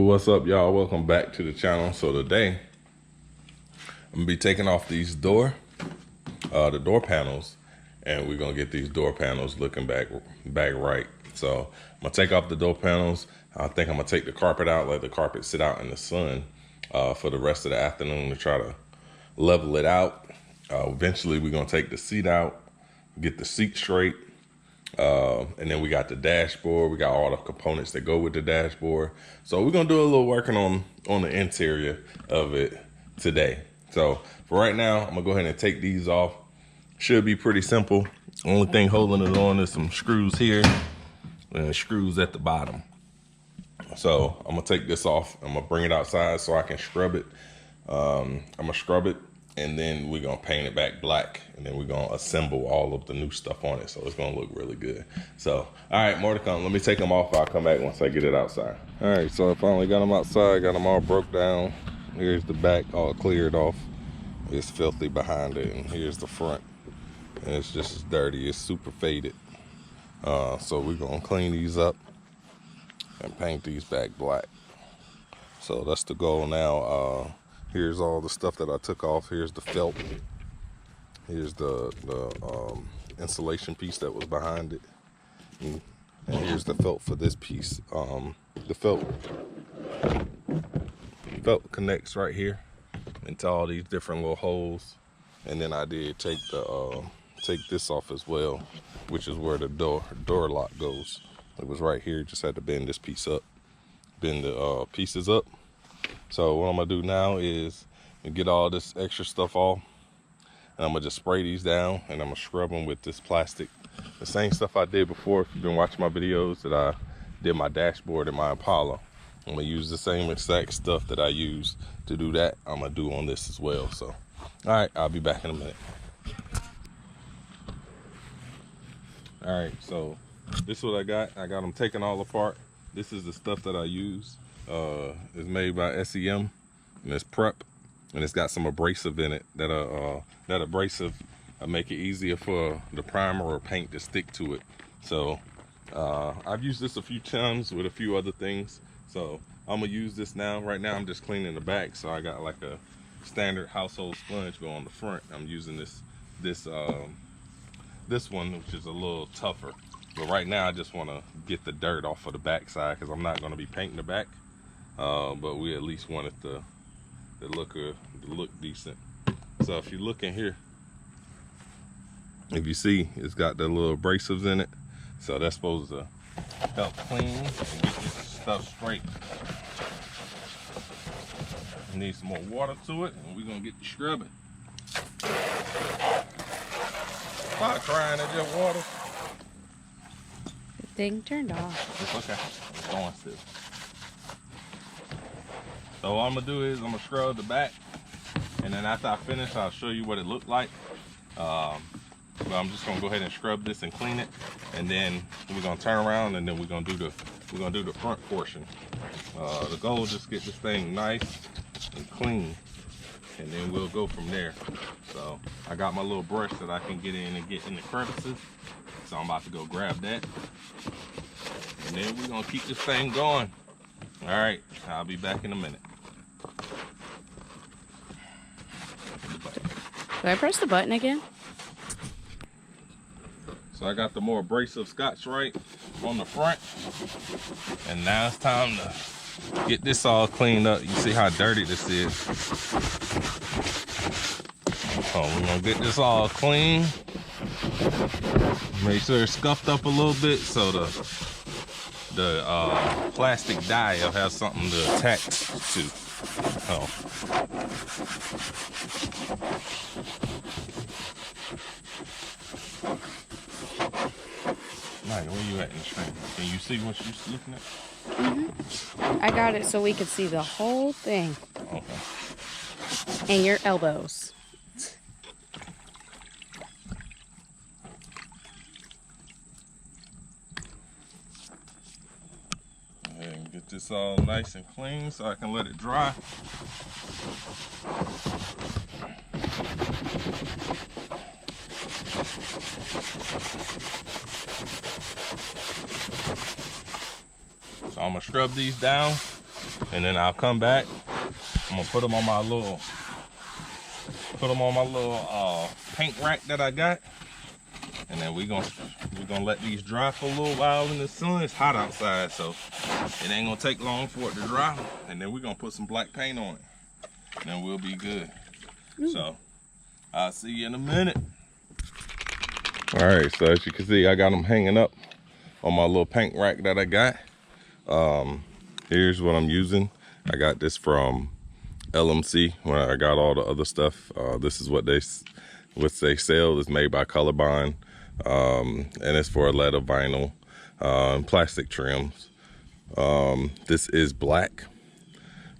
What's up, y'all? Welcome back to the channel. So today I'm gonna be taking off these the door panels, and we're gonna get these door panels looking back right. So I'm gonna take off the door panels. I think I'm gonna take the carpet out, let the carpet sit out in the sun for the rest of the afternoon to try to level it out. Eventually we're gonna take the seat out, get the seat straight. And then we got the dashboard. We got all the components that go with the dashboard. So we're gonna do a little working on the interior of it today. So for right now, I'm gonna go ahead and take these off. Should be pretty simple. Only thing holding it on is some screws here and screws at the bottom. So I'm gonna take this off. I'm gonna bring it outside so I can scrub it. I'm gonna scrub it, and then we're gonna paint it back black, and then we're gonna assemble all of the new stuff on it, so it's gonna look really good. So all right, more to come. Let me take them off. I'll come back once I get it outside. All right, so I finally got them outside, got them all broke down. Here's the back all cleared off. It's filthy behind it, and here's the front, and it's just as dirty. It's super faded. So we're gonna clean these up and paint these back black. So that's the goal now. Here's all the stuff that I took off. Here's the felt. Here's the insulation piece that was behind it. And here's the felt for this piece. The felt connects right here into all these different little holes. And then I did take this off as well, which is where the door lock goes. It was right here. Just had to bend this piece up, bend the pieces up. So what I'm gonna do now is get all this extra stuff off, and I'm gonna just spray these down, and I'm gonna scrub them with this plastic. The same stuff I did before. If you've been watching my videos that I did my dashboard in my Impala, I'm gonna use the same exact stuff that I use to do that. I'm gonna do on this as well. So, all right, I'll be back in a minute. All right, so this is what I got. I got them taken all apart. This is the stuff that I use. It's made by SEM, and it's prep, and it's got some abrasive in it. That abrasive make it easier for the primer or paint to stick to it. So I've used this a few times with a few other things. So I'm gonna use this now. Right now I'm just cleaning the back, so I got like a standard household sponge go on the front. I'm using this one, which is a little tougher. But right now I just want to get the dirt off of the back side because I'm not going to be painting the back. But we at least want it to look decent. So if you look in here, if you see, it's got the little abrasives in it. So that's supposed to help clean and get this stuff straight. Need some more water to it, and we're going to get to scrubbing. Stop crying at your water. The thing turned off. It's okay. It's going still. So what I'm gonna do is I'm gonna scrub the back, and then after I finish, I'll show you what it looked like. But I'm just gonna go ahead and scrub this and clean it, and then we're gonna turn around, and then we're gonna do the front portion. The goal is just get this thing nice and clean, and then we'll go from there. So I got my little brush that I can get in and get in the crevices. So I'm about to go grab that, and then we're gonna keep this thing going. All right, I'll be back in a minute. Do I press the button again? So I got the more abrasive Scotch-Rite on the front, and now it's time to get this all cleaned up. You see how dirty this is. So we're gonna get this all clean. Make sure it's scuffed up a little bit so the plastic die will have something to attach to. Oh. Mike, where you at in the screen? Can you see what you're looking at? Mm-hmm. I got it so we could see the whole thing. Okay. And your elbows. And get this all nice and clean so I can let it dry. So I'm gonna scrub these down and then I'll come back. I'm gonna put them on my little paint rack that I got, and then we're gonna let these dry for a little while in the sun. It's hot outside, so it ain't gonna take long for it to dry, and then we're gonna put some black paint on it, and then we'll be good. So I'll see you in a minute. All right, so as you can see, I got them hanging up on my little paint rack that I got. Here's what I'm using. I got this from LMC when I got all the other stuff. This is what they sell. It's made by Colorbond, and it's for a leather, vinyl, and plastic trims. This is black,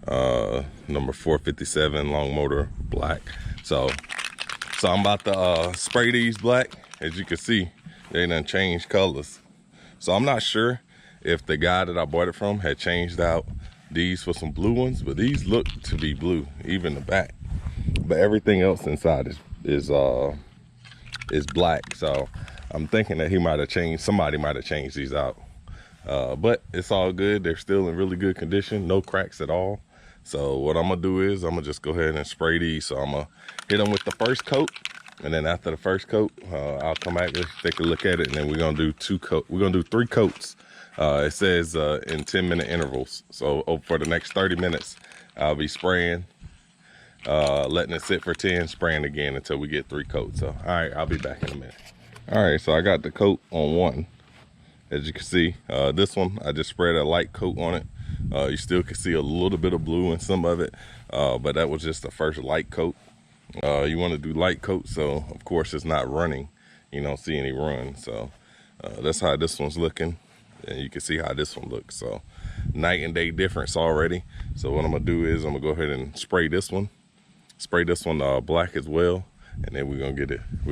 number 457 long motor black. So I'm about to spray these black. As you can see, they done changed colors. So I'm not sure if the guy that I bought it from had changed out these for some blue ones, but these look to be blue, even the back. But everything else inside is black. So I'm thinking that somebody might have changed these out. But it's all good. They're still in really good condition, no cracks at all. So what I'm gonna do is I'm gonna just go ahead and spray these. So I'm gonna hit them with the first coat, and then after the first coat, I'll come back and take a look at it, and then we're gonna do 3 coats. It says in 10-minute intervals. So for the next 30 minutes, I'll be spraying, letting it sit for 10, spraying again until we get 3 coats. So, all right, I'll be back in a minute. All right, so I got the coat on one. As you can see, this one, I just sprayed a light coat on it. You still can see a little bit of blue in some of it, but that was just the first light coat. You want to do light coat, so of course it's not running. You don't see any run. So that's how this one's looking. And you can see how this one looks. So night and day difference already. So what I'm gonna do is I'm gonna go ahead and spray this one black as well, and then we're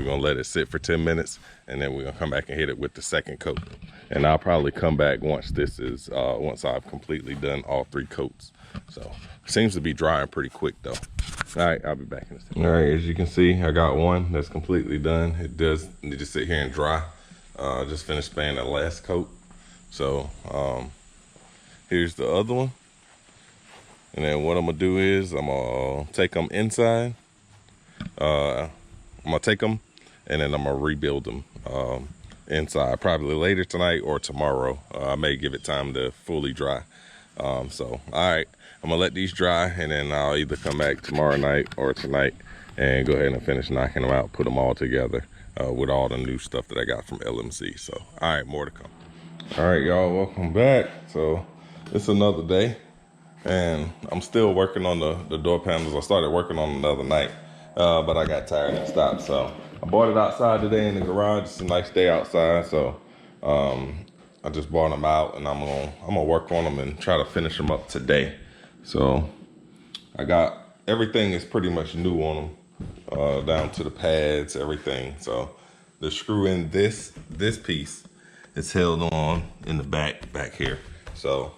gonna let it sit for 10 minutes, and then we're gonna come back and hit it with the second coat. And I'll probably come back once I've completely done all 3 coats. So it seems to be drying pretty quick though. All right, I'll be back in a second. All right, as you can see, I got one that's completely done. It does need to sit here and dry. Just finished spraying the last coat. So here's the other one. And then what I'm gonna do is I'm gonna take them inside. I'm gonna take them and then I'm gonna rebuild them inside, probably later tonight or tomorrow. I may give it time to fully dry. So all right, I'm gonna let these dry, and then I'll either come back tomorrow night or tonight and go ahead and finish knocking them out, put them all together with all the new stuff that I got from LMC. So all right, more to come. All right, y'all, welcome back. So it's another day, and I'm still working on the door panels. I started working on them the other night, but I got tired and stopped. So I bought it outside today in the garage. It's a nice day outside, so I just bought them out, and I'm gonna work on them and try to finish them up today. So I got everything is pretty much new on them, down to the pads, everything. So the screw in this piece, it's held on in the back here. So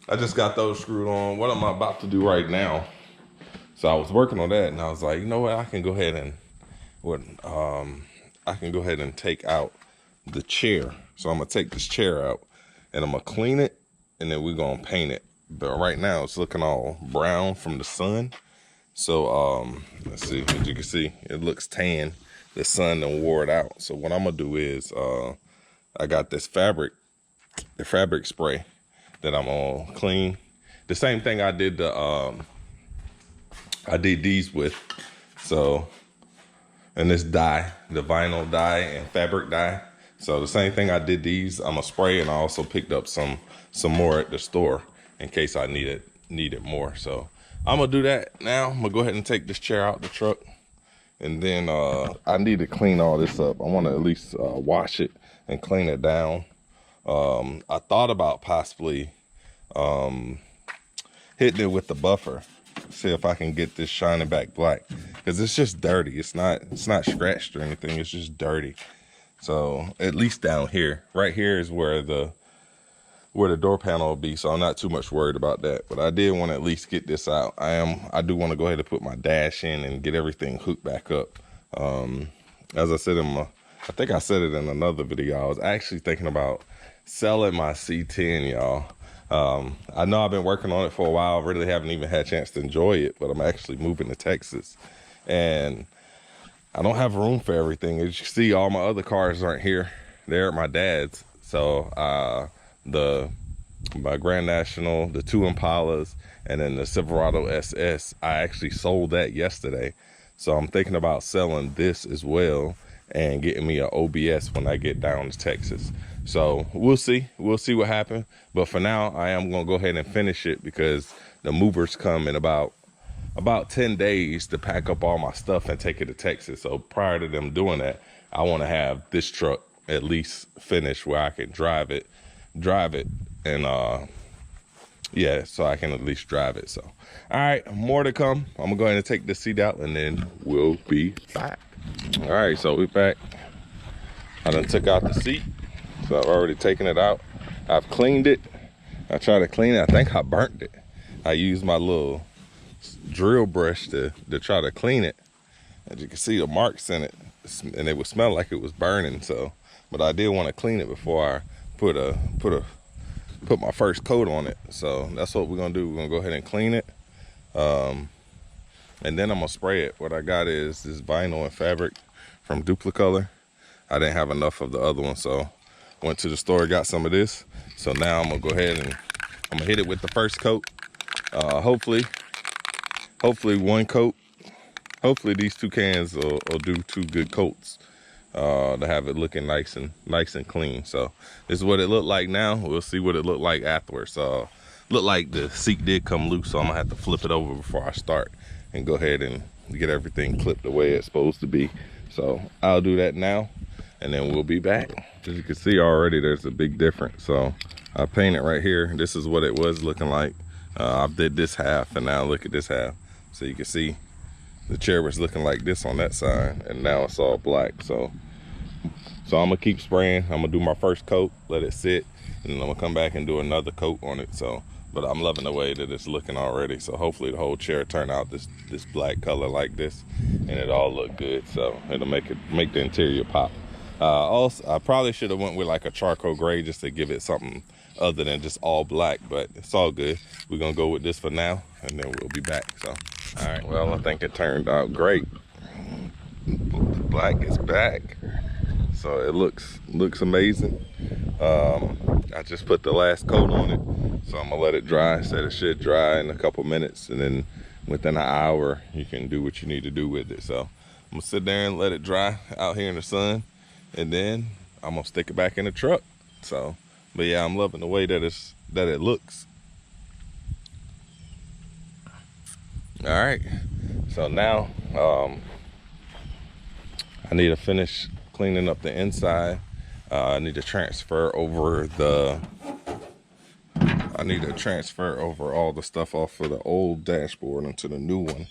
I just got those screwed on. What am I about to do right now? So I was working on that, and I was like, you know what? I can go ahead and take out the chair. So I'm gonna take this chair out, and I'm gonna clean it, and then we're gonna paint it. But right now it's looking all brown from the sun. So let's see. As you can see, it looks tan. The sun done wore it out. So what I'm gonna do is I got this the fabric spray that I'm gonna clean. The same thing I did these with. So, and this dye, the vinyl dye and fabric dye. So the same thing I did these, I'm gonna spray, and I also picked up some more at the store in case I needed more. So I'm gonna do that now. I'm gonna go ahead and take this chair out the truck, and then I need to clean all this up. I wanna at least wash it and clean it down. I thought about possibly hitting it with the buffer, see if I can get this shining back black, because it's just dirty. It's not scratched or anything, it's just dirty. So at least down here, right here is where the door panel will be, so I'm not too much worried about that. But I did want to at least get this out. I do want to go ahead and put my dash in and get everything hooked back up. As I said I think I said it in another video, I was actually thinking about selling my C10, y'all. I know I've been working on it for a while. Really haven't even had a chance to enjoy it, but I'm actually moving to Texas, and I don't have room for everything. As you see, all my other cars aren't here. They're at my dad's. So my Grand National, the 2 Impalas, and then the Silverado SS, I actually sold that yesterday. So I'm thinking about selling this as well and getting me an OBS when I get down to Texas. So we'll see what happens. But for now, I am gonna go ahead and finish it because the movers come in about 10 days to pack up all my stuff and take it to Texas. So prior to them doing that, I want to have this truck at least finished where I can drive it and yeah, so I can at least drive it. So all right, more to come. I'm gonna go ahead and take this seat out and then we'll be back. All right, so we're back. I done took out the seat, so I've already taken it out. I've cleaned it. I tried to clean it. I think I burnt it. I used my little drill brush to try to clean it. As you can see, the marks in it, and it would smell like it was burning. So, but I did want to clean it before I put my first coat on it. So that's what we're gonna do. We're gonna go ahead and clean it, and then I'm gonna spray it. What I got is this vinyl and fabric from Duplicolor. I didn't have enough of the other one, so went to the store, got some of this. So now I'm gonna go ahead and I'm gonna hit it with the first coat. Hopefully one coat. Hopefully these 2 cans will do 2 good coats to have it looking nice and clean. So this is what it looked like now. We'll see what it looked like afterwards. Looked like the seat did come loose, so I'm gonna have to flip it over before I start and go ahead and get everything clipped the way it's supposed to be. So I'll do that now and then we'll be back. As you can see already, there's a big difference. So I painted right here. This is what it was looking like. I did this half and now look at this half. So you can see the chair was looking like this on that side and now it's all black. So I'm gonna keep spraying. I'm gonna do my first coat, let it sit, and then I'm gonna come back and do another coat on it. So, but I'm loving the way that it's looking already. So hopefully the whole chair turn out this black color like this and it all look good. So it'll make the interior pop. Also, I probably should have went with like a charcoal gray just to give it something other than just all black, but it's all good. We're gonna go with this for now and then we'll be back. So all right, well, I think it turned out great. The black is back, so it looks amazing. I just put the last coat on it, so I'm gonna let it dry. Said it should dry in a couple minutes, and then within an hour you can do what you need to do with it. So I'm gonna sit there and let it dry out here in the sun, and then I'm gonna stick it back in the truck. So, but yeah, I'm loving the way that it looks. All right, so now I need to finish cleaning up the inside. I need to transfer over all the stuff off of the old dashboard into the new one.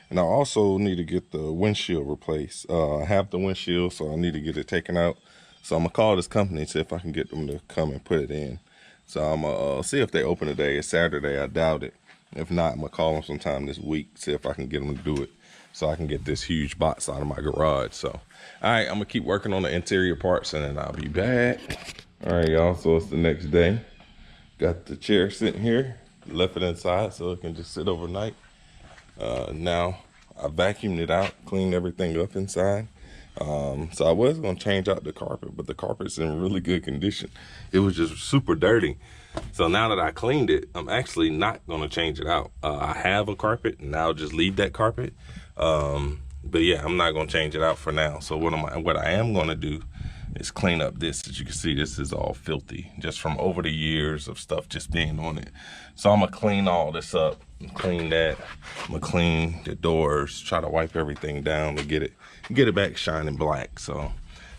And I also need to get the windshield replaced. I have the windshield, so I need to get it taken out. So I'm gonna call this company and see if I can get them to come and put it in. So I'm gonna see if they open today. It's Saturday, I doubt it. If not, I'm gonna call them sometime this week, see if I can get them to do it so I can get this huge box out of my garage. So, all right, I'm gonna keep working on the interior parts and then I'll be back. All right, y'all, so it's the next day. Got the chair sitting here, left it inside so it can just sit overnight. Now I vacuumed it out, cleaned everything up inside. So I was gonna change out the carpet, but the carpet's in really good condition. It was just super dirty. So now that I cleaned it, I'm actually not gonna change it out. I have a carpet and I'll just leave that carpet. But yeah, I'm not gonna change it out for now. So what I am gonna do is clean up this. As you can see, this is all filthy just from over the years of stuff just being on it. So I'm gonna clean all this up and clean that. I'm gonna clean the doors, try to wipe everything down to get it back shining black. So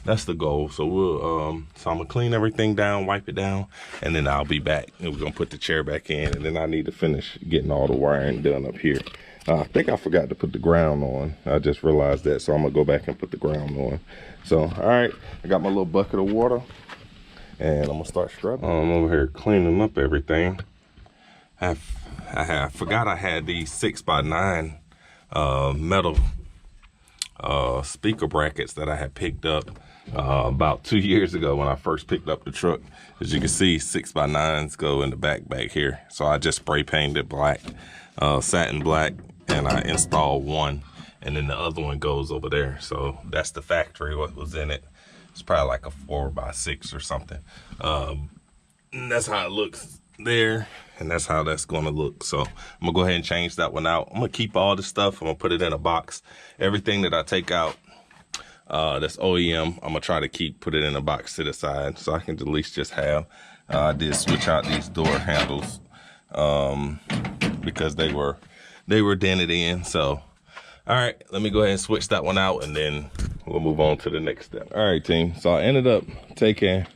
that's the goal. So I'm gonna clean everything down, wipe it down, and then I'll be back. And we're gonna put the chair back in, and then I need to finish getting all the wiring done up here. I think I forgot to put the ground on. I just realized that, so I'm gonna go back and put the ground on. So, all right, I got my little bucket of water, and I'm gonna start scrubbing. I'm over here cleaning up everything. I forgot I had these 6x9 metal speaker brackets that I had picked up about 2 years ago when I first picked up the truck. As you can see, 6x9s go in the back here. So I just spray painted black, satin black, and I installed one, and then the other one goes over there. So that's the factory, what was in it. It's probably like a 4x6 or something. And that's how it looks there, and that's how that's gonna look. So I'm gonna go ahead and change that one out. I'm gonna keep all this stuff. I'm gonna put it in a box. Everything that I take out that's OEM, I'm gonna try to put it in a box to the side so I can at least just have. I did switch out these door handles because they were dented in. So all right, let me go ahead and switch that one out, and then we'll move on to the next step. All right, team, so I ended up taking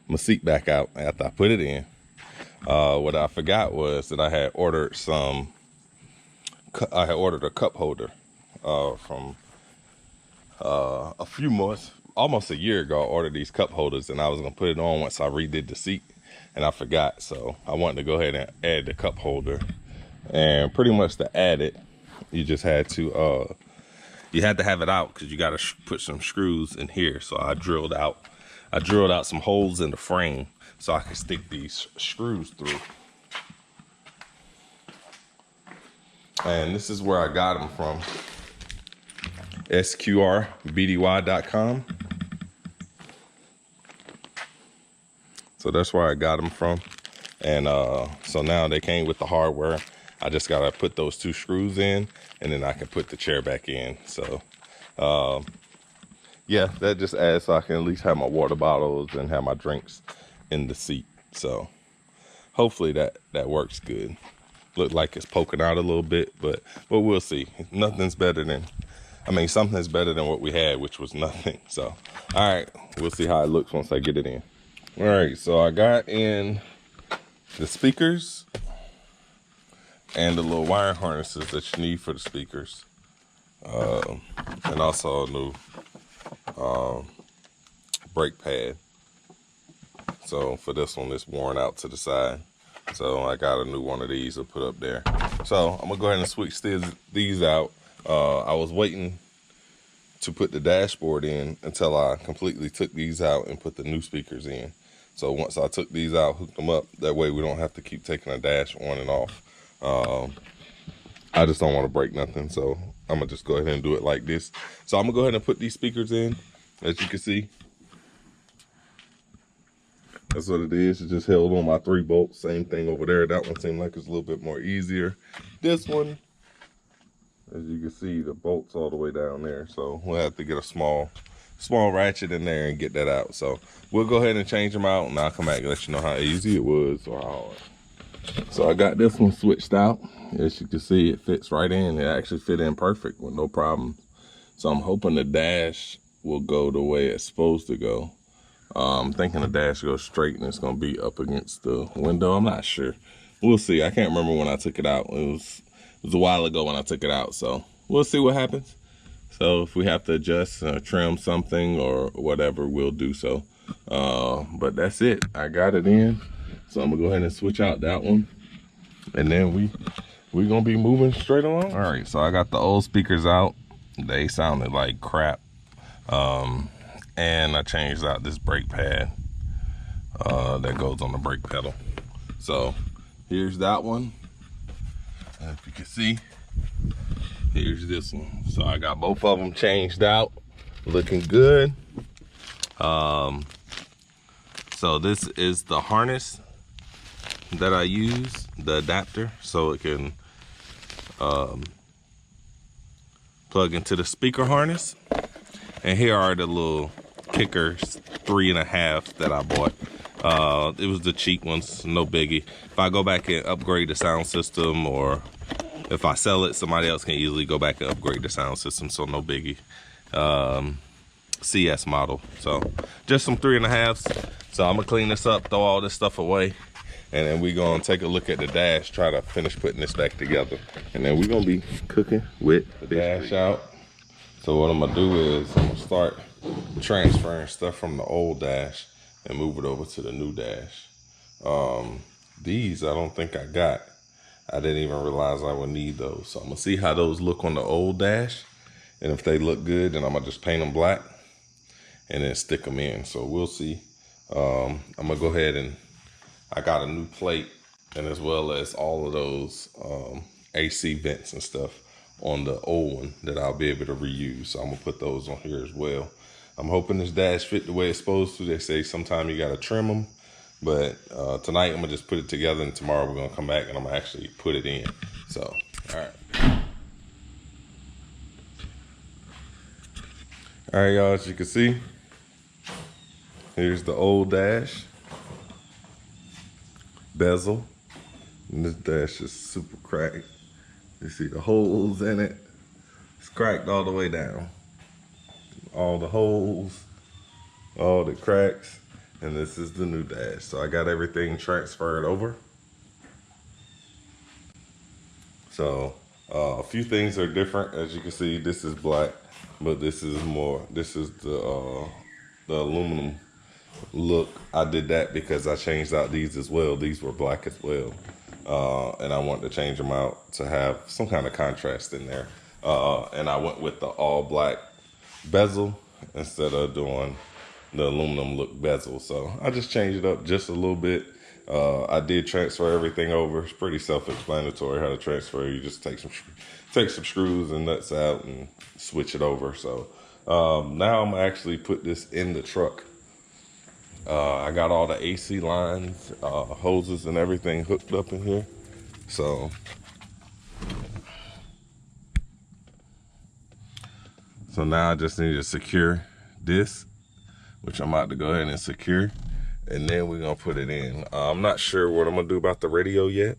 my seat back out after I put it in. What I forgot was that I had ordered a cup holder from a few months, almost a year ago. I ordered these cup holders, and I was gonna put it on once I redid the seat, and I forgot. So I wanted to go ahead and add the cup holder, and pretty much to add it, you just had to have it out because you got to put some screws in here. So I drilled out some holes in the frame so I could stick these screws through. And this is where I got them from. SQRBDY.com. So that's where I got them from. And so now they came with the hardware. I just gotta put those 2 screws in, and then I can put the chair back in. So yeah, that just adds so I can at least have my water bottles and have my drinks in the seat. So hopefully that works good. Look like it's poking out a little bit, but we'll see. Something's better than what we had, which was nothing. So all right, we'll see how it looks once I get it in. All right, so I got in the speakers and the little wiring harnesses that you need for the speakers, and also a new brake pad. So for this one, it's worn out to the side, so I got a new one of these to put up there. So I'm gonna go ahead and switch these out. I was waiting to put the dashboard in until I completely took these out and put the new speakers in. So once I took these out, hooked them up, that way we don't have to keep taking a dash on and off. I just don't want to break nothing, so I'm gonna just go ahead and do it like this. So I'm gonna go ahead and put these speakers in. As you can see, that's what it is. It just held on my 3 bolts. Same thing over there. That one seemed like it's a little bit more easier. This one, as you can see, the bolt's all the way down there. So we'll have to get a small ratchet in there and get that out. So we'll go ahead and change them out, and I'll come back and let you know how easy it was or how hard. So I got this one switched out. As you can see, it fits right in. It actually fit in perfect with no problem. So I'm hoping the dash will go the way it's supposed to go. I'm thinking the dash goes straight and it's gonna be up against the window. I'm not sure. We'll see. I can't remember when I took it out. It was a while ago when I took it out. So we'll see what happens. So if we have to adjust, trim something or whatever, we'll do so. But that's it. I got it in. So I'm gonna go ahead and switch out that one, and then we're gonna be moving straight along. All right, so I got the old speakers out. They sounded like crap. And I changed out this brake pad that goes on the brake pedal. So here's that one. And if you can see, here's this one. So I got both of them changed out, looking good. So this is the harness that I use, the adapter, so it can plug into the speaker harness. And here are the little kickers, 3.5 that I bought. It was the cheap ones, no biggie. If I go back and upgrade the sound system, or if I sell it, somebody else can easily go back and upgrade the sound system, so no biggie. CS model, so just some 3.5s. So I'm gonna clean this up, throw all this stuff away, and then we're gonna take a look at the dash, try to finish putting this back together, and then we're gonna be cooking with the dash out. So what I'm gonna do is I'm gonna start transferring stuff from the old dash and move it over to the new dash. These I don't think I got. I didn't even realize I would need those. So I'm gonna see how those look on the old dash, and if they look good, then I'm gonna just paint them black. and then stick them in. So we'll see. I'm gonna go ahead and I got a new plate, and as well as all of those AC vents and stuff on the old one that I'll be able to reuse. So I'm gonna put those on here as well. I'm hoping this dash fit the way it's supposed to. They say sometime you gotta trim them, but tonight I'm gonna just put it together, and tomorrow we're gonna come back and I'm gonna actually put it in. So, all right. All right, y'all, as you can see, here's the old dash. Bezel. And this dash is super cracked. You see the holes in it. It's cracked all the way down. All the holes, all the cracks. And this is the new dash. So I got everything transferred over. So a few things are different. As you can see, this is black, but this is the aluminum look. I did that because I changed out these as well. These were black as well. And I wanted to change them out to have some kind of contrast in there. And I went with the all black bezel instead of doing the aluminum look bezel. So I just changed it up just a little bit. I did transfer everything over. It's pretty self-explanatory how to transfer. You just take some screws and nuts out and switch it over. So now I'm actually put this in the truck. I got all the AC lines, hoses and everything hooked up in here. So now I just need to secure this, which I'm about to go ahead and secure, and then we're gonna put it in. I'm not sure what I'm gonna do about the radio yet,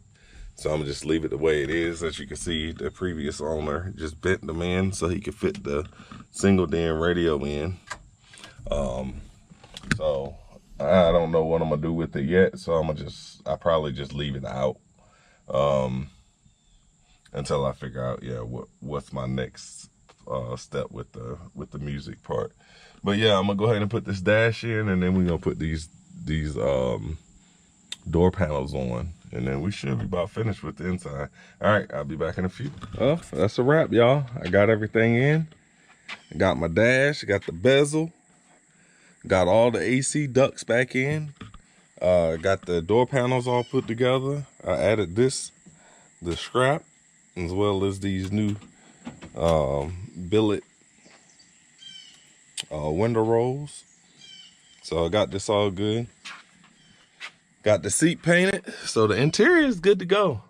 so I'm gonna just leave it the way it is. As you can see, the previous owner just bent them in so he could fit the single DIN radio in. So I don't know what I'm gonna do with it yet, so I'll probably just leave it out until I figure out what's my next step with the music part. But yeah, I'm gonna go ahead and put this dash in, and then we're gonna put these door panels on, and then we should be about finished with the inside. All right, I'll be back in a few. Well, that's a wrap, y'all. I got everything in. I got my dash, got the bezel, got all the AC ducts back in, got the door panels all put together. I added the scrap, as well as these new billet window rolls. So I got this all good. Got the seat painted, so the interior is good to go.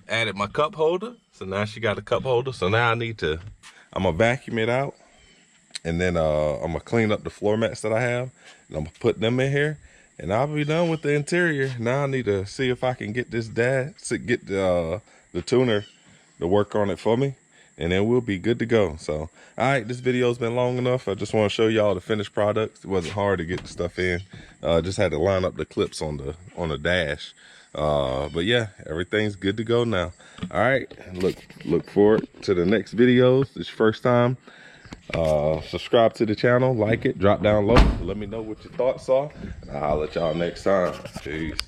Added my cup holder, so now she got a cup holder. So now I'm gonna vacuum it out, and then I'm gonna clean up the floor mats that I have, and I'm gonna put them in here, and I'll be done with the interior. Now I need to see if I can get this get the tuner to work on it for me, and then we'll be good to go. So, all right, this video's been long enough. I just want to show y'all the finished product. It wasn't hard to get the stuff in. Just had to line up the clips on the dash. But yeah, everything's good to go now. All right, look forward to the next videos. It's your first time. Subscribe to the channel, like it, drop down low, let me know what your thoughts are, and I'll let y'all next time. Peace.